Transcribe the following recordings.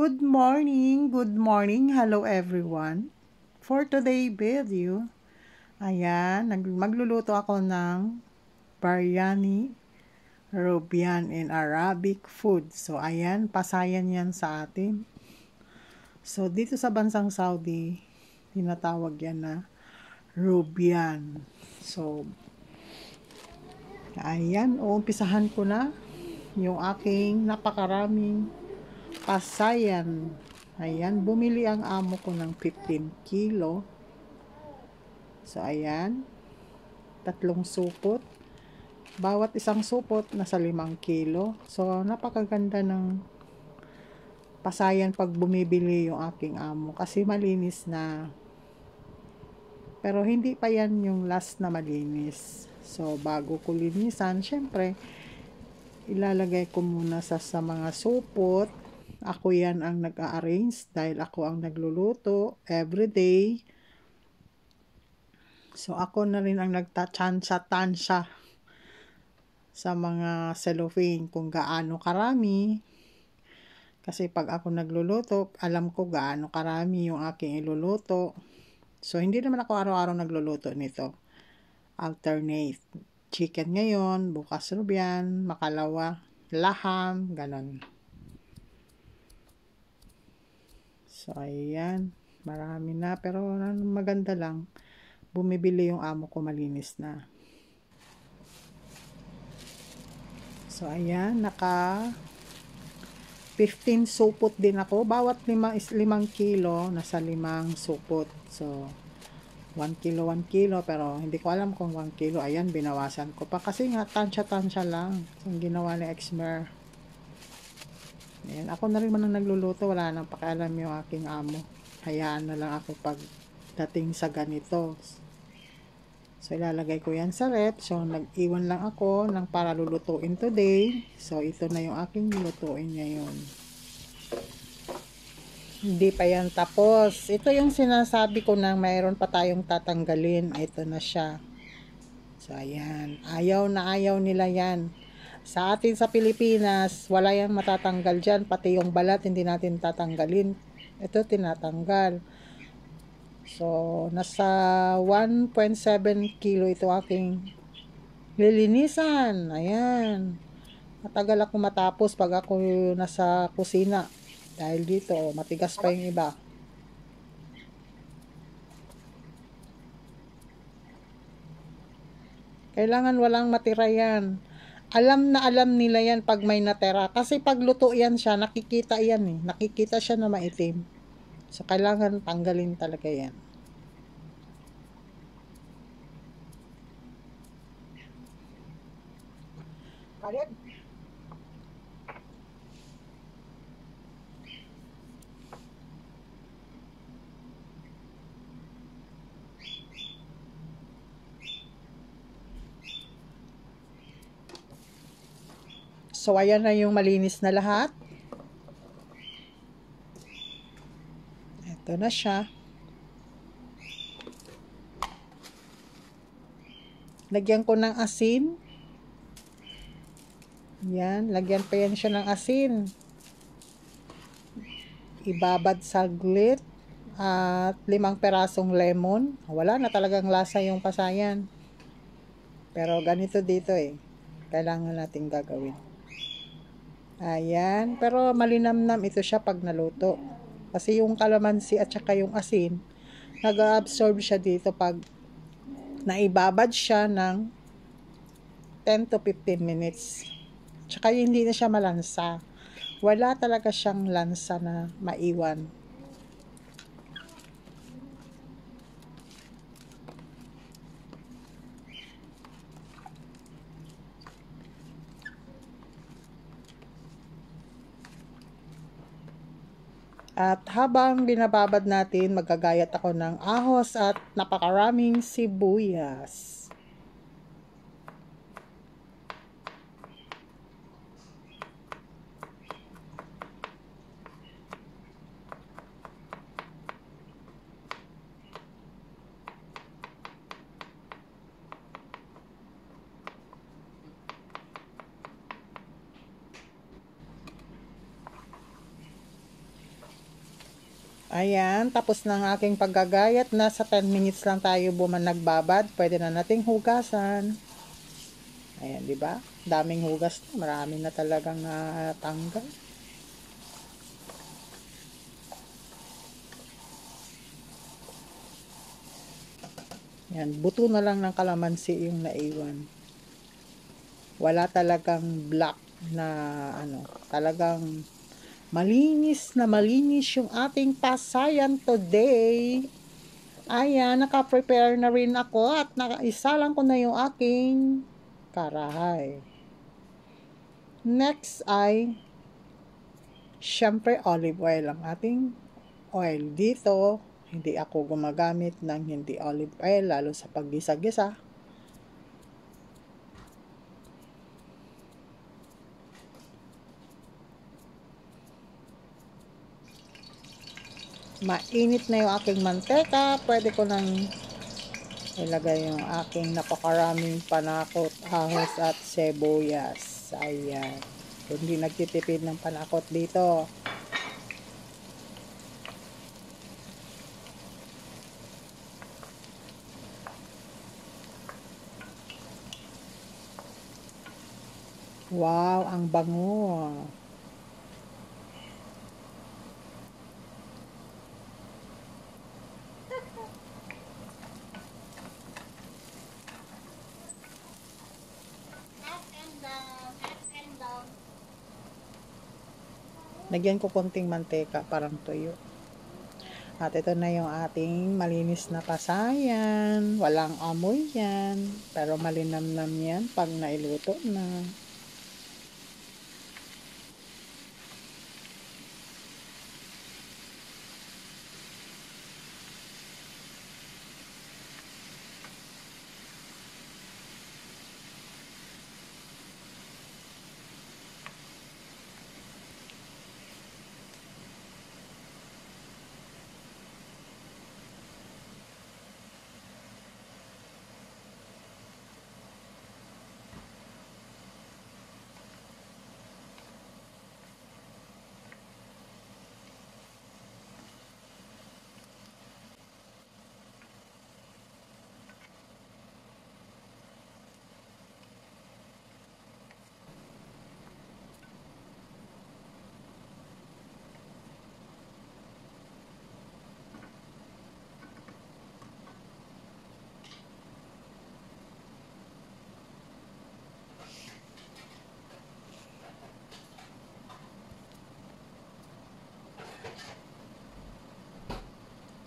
Good morning, hello everyone. For today video, ayan, magluluto ako ng biryani, Robian in Arabic food. So ayan, pasayan yan sa atin. So dito sa bansang Saudi, tinatawag yan na Robian. So ayan, umpisahan ko na yung aking napakaraming pasayan. Ayan, bumili ang amo ko ng 15 kilo. So, ayan, 3 supot. Bawat isang supot, nasa 5 kilo. So, napakaganda ng pasayan pag bumibili yung aking amo. Kasi malinis na. Pero hindi pa yan yung last na malinis. So, bago ko linisan, syempre, ilalagay ko muna sa mga supot. Ako yan ang nag-a-arrange dahil ako ang nagluluto everyday. So, ako na rin ang nagtatansya-tansya sa mga cellophane kung gaano karami. Kasi pag ako nagluluto, alam ko gaano karami yung aking iluluto. So, hindi naman ako araw-araw nagluluto nito. Alternate. Chicken ngayon, bukas Robian, makalawa, laham, ganon. So, ayan. Marami na. Pero maganda lang. Bumibili yung amo ko, malinis na. So, ayan. Naka 15 supot din ako. Bawat 5 kilo. Nasa 5 supot. So, 1 kilo, 1 kilo. Pero, hindi ko alam kung 1 kilo. Ayan, binawasan ko pa. Kasi nga, tansya-tansya lang. Yung ginawa ni Exmer. Ayan, ako na rin man ang nagluluto, wala nang pakialam yung aking amo. Hayaan na lang ako pag dating sa ganito. So, ilalagay ko yan sa rep. So, nag-iwan lang ako ng para lulutuin today. So, ito na yung aking lulutuin ngayon. Hindi pa yan tapos. Ito yung sinasabi ko na mayroon pa tayong tatanggalin. Ito na siya. So, ayan. Ayaw na ayaw nila yan. Sa atin sa Pilipinas, wala yang matatanggal dyan. Pati yung balat, hindi natin tatanggalin. Ito, tinatanggal. So, nasa 1.7 kilo ito aking lilinisan. Ayan. Matagal ako matapos pag ako nasa kusina. Dahil dito, matigas pa yung iba. Kailangan walang matira yan. Alam na alam nila yan pag may natira. Kasi pag luto yan siya, nakikita yan eh. Nakikita siya na maitim. So, kailangan tanggalin talaga yan. Kalit. So, ayan na yung malinis na lahat. Ito na siya. Lagyan ko ng asin. Yan. Lagyan pa yan siya ng asin. Ibabad saglit. At 5 perasong lemon. Wala na talagang lasa yung pasayan. Pero ganito dito eh. Kailangan natin gagawin. Ayan. Pero malinamnam ito siya pag naluto. Kasi yung kalamansi at saka yung asin, nag-absorb siya dito pag naibabad siya ng 10 to 15 minutes. Tsaka hindi na siya malansa. Wala talaga siyang lansa na maiwan. At habang binababad natin, magagayat ako ng ahos at napakaraming sibuyas. Ayan, tapos na ang aking paggagayat. Nasa 10 minutes lang tayo nagbabad. Pwede na nating hugasan. Ayan, di ba? Daming hugas na. Marami na talagang tanggal. Ayan, buto na lang ng kalamansi yung naiwan. Wala talagang black na talagang malinis na malinis yung ating pasayan today. Ayan, naka-prepare na rin ako at isa lang ko na yung aking karahay. Next ay syempre olive oil ang ating oil dito. Hindi ako gumagamit ng hindi olive oil lalo sa paggisa-gisa. Mainit na yung aking manteka. Pwede ko nang ilagay yung aking napakaraming panakot, ahos at sibuyas. Ayan. Hindi nagtitipid ng panakot dito. Wow, ang bango. Lagyan ko konting manteka, parang tuyo. At ito na yung ating malinis na pasayan. Walang amoy yan. Pero malinamnam yan pag nailuto na.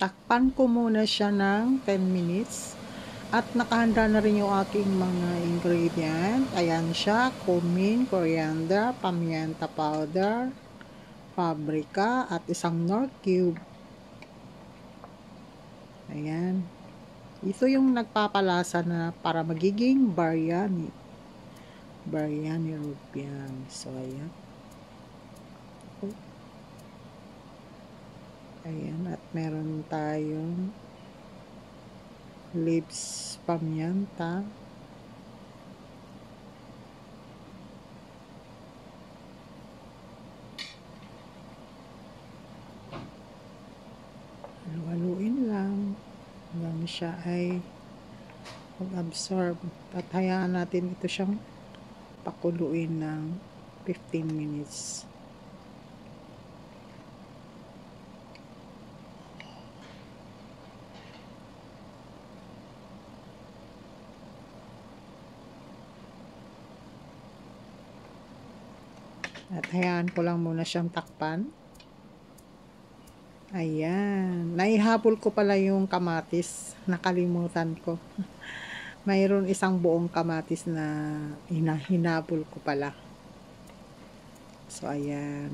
Takpan ko muna siya ng 10 minutes. At nakahanda na rin yung aking mga ingredient. Ayan siya, cumin, coriander, pimienta powder, paprika, at isang Knorr cube. Ayan. Ito yung nagpapalasa na para magiging biryani. Biryani rupian. So, ayan. Ayan. At meron tayong leaves pamienta. Haluin lang hanggang siya ay mag-absorb. At hayaan natin ito siyang pakuluin ng 15 minutes. At hayaan ko lang muna siyang takpan. Ayan. Naihabol ko pala yung kamatis. Nakalimutan ko. Mayroon isang buong kamatis na hinabol ko pala. So, ayan.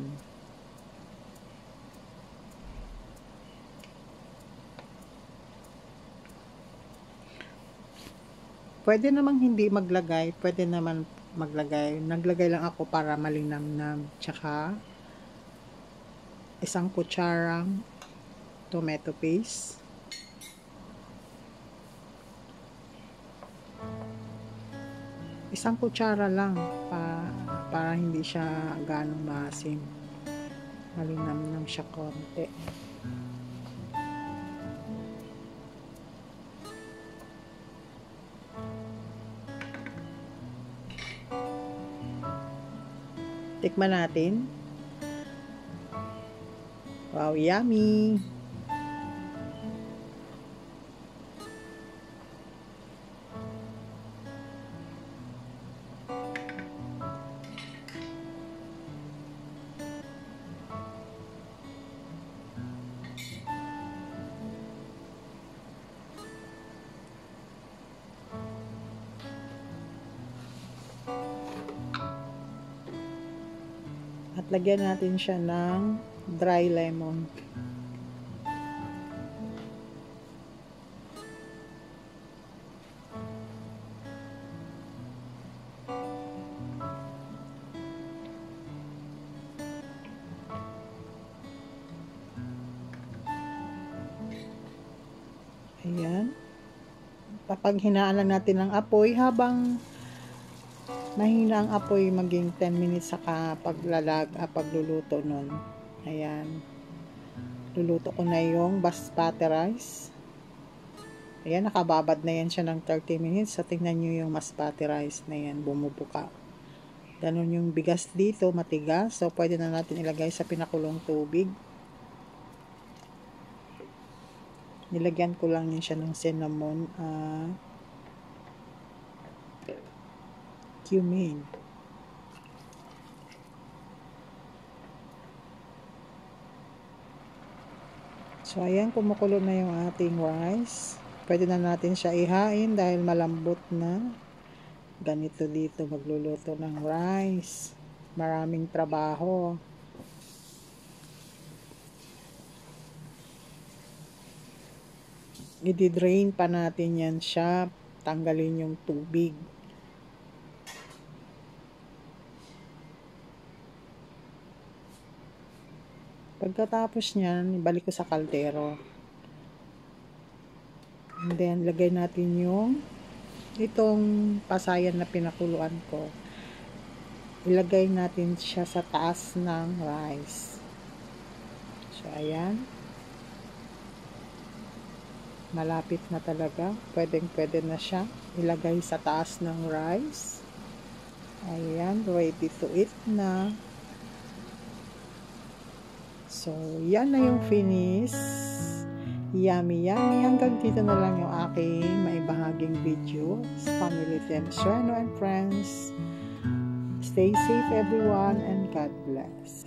Pwede namang hindi maglagay. Pwede naman maglagay. Naglagay lang ako para malinamnam. Tsaka, isang kutsarang tomato paste. Isang kutsara lang para hindi siya ganong maasim. Malinamnam siya konti. Tikman natin. Wow, yummy! At lagyan natin siya ng dry lemon. Ayan. Papaghinaan lang natin ang apoy habang mahina ang apoy, maging 10 minutes saka pagluluto nun. Ayan. Luluto ko na yung basmati rice. Ayan, nakababad na yan siya ng 30 minutes. So, tingnan nyo yung basmati rice na yan, bumubuka. Ganun yung bigas dito, matigas. So, pwede na natin ilagay sa pinakulong tubig. Nilagyan ko lang yun siya ng cinnamon cumin. So, ayan, kumukulo na yung ating rice. Pwede na natin siya ihain dahil malambot na. Ganito dito magluluto ng rice. Maraming trabaho. I-drain pa natin yan siya. Tanggalin yung tubig. Pagkatapos niyan, ibalik ko sa kaldero. And then, lagay natin yung itong pasayan na pinakuluan ko. Ilagay natin siya sa taas ng rice. So, ayan. Malapit na talaga. Pwedeng-pwede na siya. Ilagay sa taas ng rice. Ayan, ready to eat na. So, yan na yung finish. Yummy, yummy. Hanggang dito na lang yung aking maibahaging video sa Family Temps, and friends. Stay safe everyone and God bless.